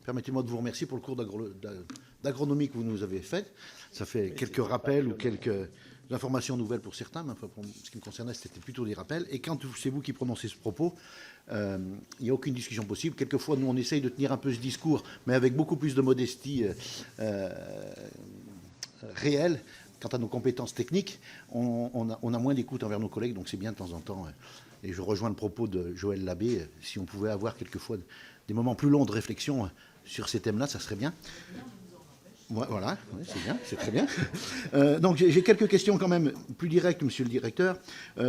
permettez-moi de vous remercier pour le cours d'agronomie que vous nous avez fait. Ça fait quelques rappels ou quelques informations nouvelles pour certains, mais enfin, pour ce qui me concernait, c'était plutôt des rappels. Et quand c'est vous qui prononcez ce propos, il n'y a aucune discussion possible. Quelquefois, nous, on essaye de tenir un peu ce discours, mais avec beaucoup plus de modestie réelle. Quant à nos compétences techniques, on a moins d'écoute envers nos collègues, donc c'est bien de temps en temps. Et je rejoins le propos de Joël Labbé, si on pouvait avoir quelquefois des moments plus longs de réflexion sur ces thèmes-là, ça serait bien. Voilà, oui, c'est bien, c'est très bien. Donc j'ai quelques questions quand même plus directes, monsieur le directeur.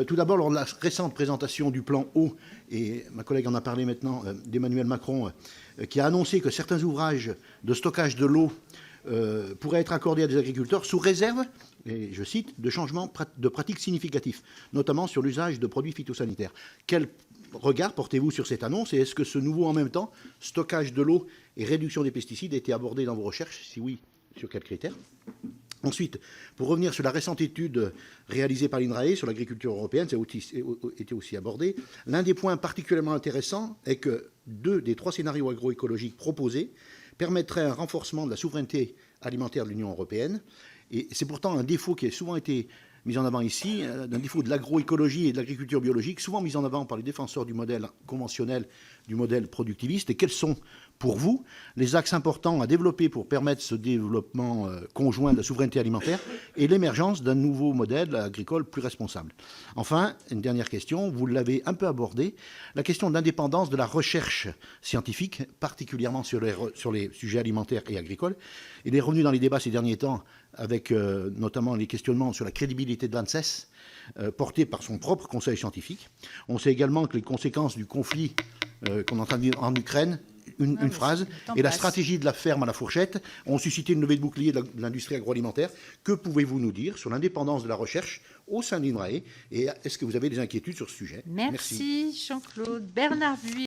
Tout d'abord, lors de la récente présentation du plan eau, et ma collègue en a parlé maintenant, d'Emmanuel Macron, qui a annoncé que certains ouvrages de stockage de l'eau pourraient être accordés à des agriculteurs sous réserve, et je cite, de changements de pratiques significatifs, notamment sur l'usage de produits phytosanitaires. Quel regard portez-vous sur cette annonce et est-ce que ce nouveau en même temps, stockage de l'eau et réduction des pesticides, a été abordé dans vos recherches? Si oui, sur quels critères? Ensuite, pour revenir sur la récente étude réalisée par l'INRAE sur l'agriculture européenne, ça a été aussi abordé. L'un des points particulièrement intéressants est que 2 des 3 scénarios agroécologiques proposés permettraient un renforcement de la souveraineté alimentaire de l'Union européenne. Et c'est pourtant un défaut qui a souvent été mis en avant ici, d'un défaut de l'agroécologie et de l'agriculture biologique, souvent mis en avant par les défenseurs du modèle conventionnel, du modèle productiviste. Et quels sont, pour vous, les axes importants à développer pour permettre ce développement conjoint de la souveraineté alimentaire et l'émergence d'un nouveau modèle agricole plus responsable? Enfin, une dernière question, vous l'avez un peu abordée, la question de l'indépendance de la recherche scientifique, particulièrement sur les sujets alimentaires et agricoles. Il est revenu dans les débats ces derniers temps avec notamment les questionnements sur la crédibilité de l'ANSES, portée par son propre conseil scientifique. On sait également que les conséquences du conflit qu'on entend en Ukraine, une phrase, et la stratégie de la ferme à la fourchette ont suscité une levée de bouclier de l'industrie agroalimentaire. Que pouvez-vous nous dire sur l'indépendance de la recherche au sein de l'INRAE et est-ce que vous avez des inquiétudes sur ce sujet? Merci Jean-Claude. Bernard Buis.